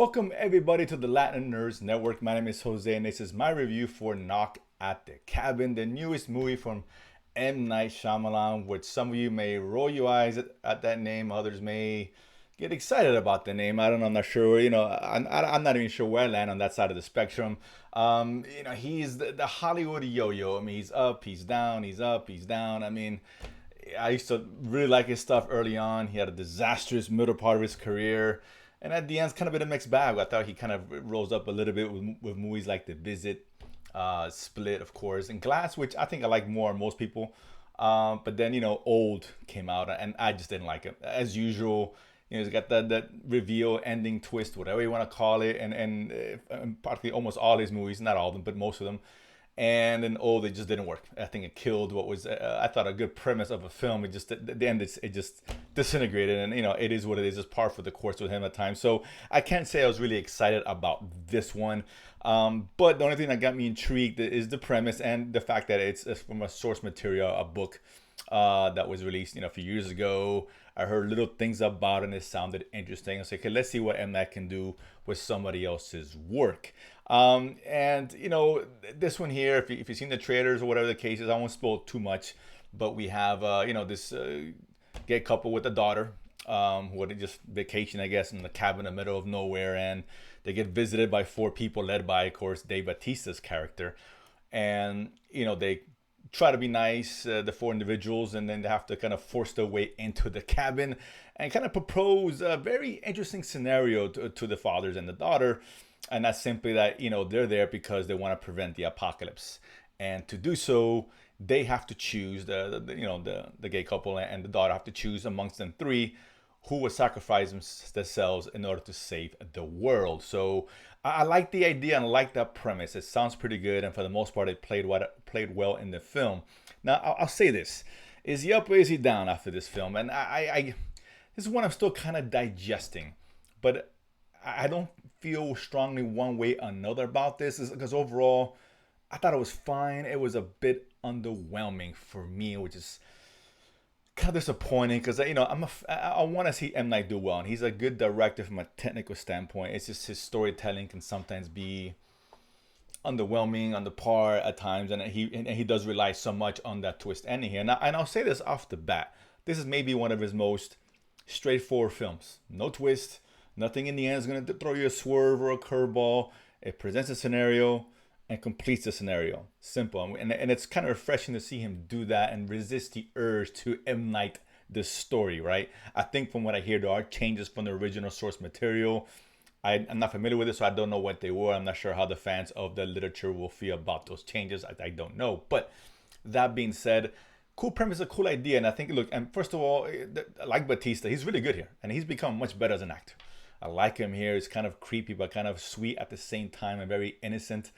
Welcome everybody to the Latin Nerds Network. My name is Jose and this is my review for Knock at the Cabin, the newest movie from M. Night Shyamalan, which some of you may roll your eyes at that name, others may get excited about the name. I don't know, I'm not sure, I'm not even sure where I land on that side of the spectrum. He's the Hollywood yo-yo. I mean, he's up, he's down, he's up, he's down. I used to really like his stuff early on. He had a disastrous middle part of his career. And at the end, it's kind of been a mixed bag. I thought he kind of rose up a little bit with movies like The Visit, Split, of course, and Glass, which I think I like more than most people. But then, Old came out, and I just didn't like it. As usual, he's got that reveal, ending twist, whatever you want to call it, and practically almost all his movies, not all of them, but most of them. And then Old, it just didn't work. I think it killed what was I thought a good premise of a film. It just at the end it just disintegrated, and it is what it is. It's par for the course with him at times. So I can't say I was really excited about this one. But the only thing that got me intrigued is the premise and the fact that it's from a source material, a book that was released a few years ago. I heard little things about it and it sounded interesting. I said, okay, let's see what M. Night can do with somebody else's work. This one here, if you've seen the trailers or whatever the case is, I won't spoil too much. But we have, this gay couple with a daughter who are just vacation, I guess, in the cabin in the middle of nowhere. And they get visited by four people led by, of course, Dave Bautista's character. And, they try to be nice, the four individuals, and then they have to kind of force their way into the cabin and kind of propose a very interesting scenario to the fathers and the daughter. And that's simply that, they're there because they want to prevent the apocalypse. And to do so, they have to choose, the gay couple and the daughter have to choose amongst them three who would sacrifice themselves in order to save the world. So I like the idea and I like that premise. It sounds pretty good, and for the most part, it played well in the film. Now, I'll say this: is he up or is he down after this film? And this is one I'm still kind of digesting, but I don't feel strongly one way or another about this, because overall, I thought it was fine. It was a bit underwhelming for me, which is kind of disappointing because I want to see M. Night do well, and he's a good director from a technical standpoint. It's just his storytelling can sometimes be underwhelming, on the par at times, and he does rely so much on that twist ending here. And I'll say this off the bat: this is maybe one of his most straightforward films. No twist, nothing in the end is going to throw you a swerve or a curveball. It presents a scenario and completes the scenario. Simple. And it's kind of refreshing to see him do that and resist the urge to M. Night the story, right? I think from what I hear, there are changes from the original source material. I'm not familiar with it, so I don't know what they were. I'm not sure how the fans of the literature will feel about those changes. I don't know. But that being said, cool premise, a cool idea. And I think, look, and first of all, I like Bautista. He's really good here. And he's become much better as an actor. I like him here. He's kind of creepy, but kind of sweet at the same time and very innocent.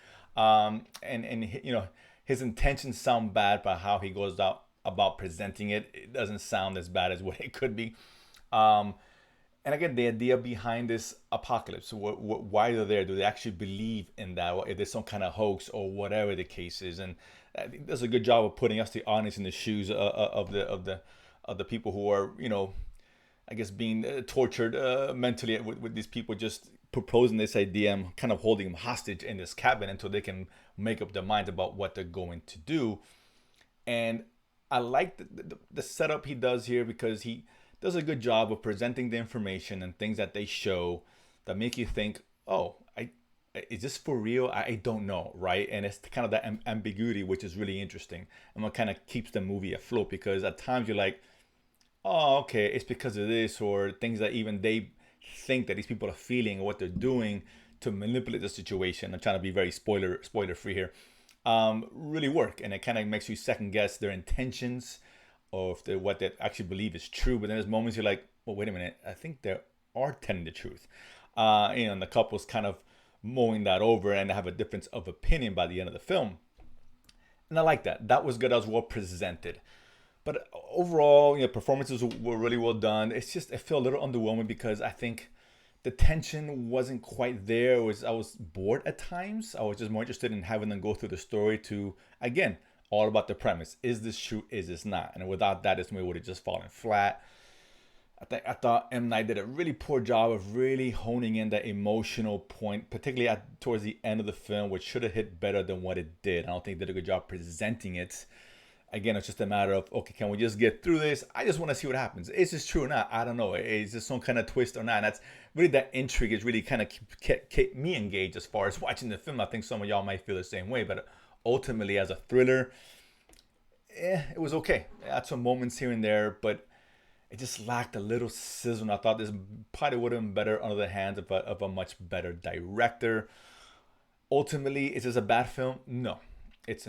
His intentions sound bad, but how he goes about presenting it doesn't sound as bad as what it could be. And again, the idea behind this apocalypse, why they're there, do they actually believe in that, or if there's some kind of hoax or whatever the case is? And I think does a good job of putting us, the audience, in the shoes of the people who are, I guess, being tortured mentally with these people just proposing this idea and kind of holding them hostage in this cabin until they can make up their minds about what they're going to do. And I like the setup he does here, because he does a good job of presenting the information and things that they show that make you think, oh, is this for real? I don't know, right? And it's kind of that ambiguity, which is really interesting and what kind of keeps the movie afloat, because at times you're like, oh, okay, it's because of this, or things that even they think that these people are feeling or what they're doing to manipulate the situation. I'm trying to be very spoiler free here. Really work, and it kind of makes you second guess their intentions, or if what they actually believe is true. But then there's moments you're like, well, wait a minute, I think they are telling the truth. And the couple's kind of mowing that over and have a difference of opinion by the end of the film. And I like that. That was good. That was well presented. But overall, performances were really well done. It's just, it felt a little underwhelming because I think the tension wasn't quite there. I was bored at times. I was just more interested in having them go through the story to, again, all about the premise. Is this true? Is this not? And without that, this movie would have just fallen flat. I thought M Night did a really poor job of really honing in that emotional point, particularly towards the end of the film, which should have hit better than what it did. I don't think they did a good job presenting it. Again, it's just a matter of, okay, can we just get through this? I just want to see what happens. Is this true or not? I don't know. Is this some kind of twist or not? And that's really, that intrigue is really kind of kept me engaged as far as watching the film. I think some of y'all might feel the same way, but ultimately, as a thriller, it was okay. I had some moments here and there, but it just lacked a little sizzle. And I thought this probably would have been better under the hands of a much better director. Ultimately, is this a bad film? No, it's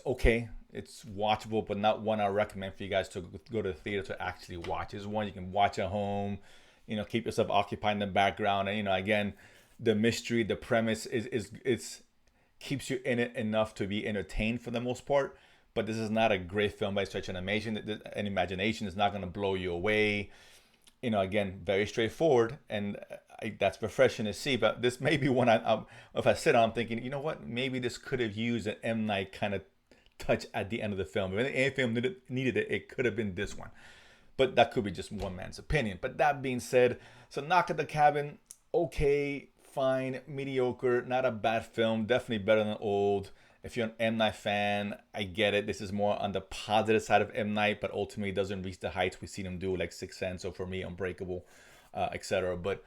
okay. It's watchable, but not one I recommend for you guys to go to the theater to actually watch. It's one you can watch at home. Keep yourself occupied in the background, and again, the mystery, the premise is keeps you in it enough to be entertained for the most part. But this is not a great film by stretch of imagination. It's not going to blow you away. Again, very straightforward, and that's refreshing to see. But this may be one if I sit down, I'm thinking, you know what? Maybe this could have used an M Night kind of touch at the end of the film. If any film needed it, it could have been this one. But that could be just one man's opinion. But that being said, so Knock at the Cabin, okay, fine, mediocre, not a bad film. Definitely better than Old. If you're an M. Night fan, I get it. This is more on the positive side of M. Night, but ultimately doesn't reach the heights we've seen him do, like Sixth Sense, or for me, Unbreakable, etc. But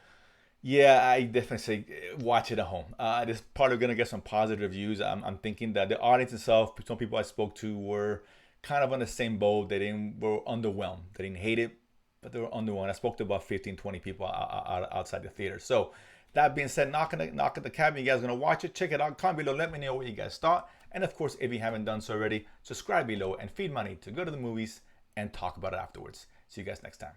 yeah, I definitely say watch it at home. This probably going to get some positive reviews. I'm thinking that the audience itself, some people I spoke to, were kind of on the same boat. Were underwhelmed. They didn't hate it, but they were underwhelmed. I spoke to about 15, 20 people outside the theater. So that being said, Knock at the Cabin. You guys gonna watch it? Check it out. Comment below. Let me know what you guys thought. And of course, if you haven't done so already, subscribe below and feed money to go to the movies and talk about it afterwards. See you guys next time.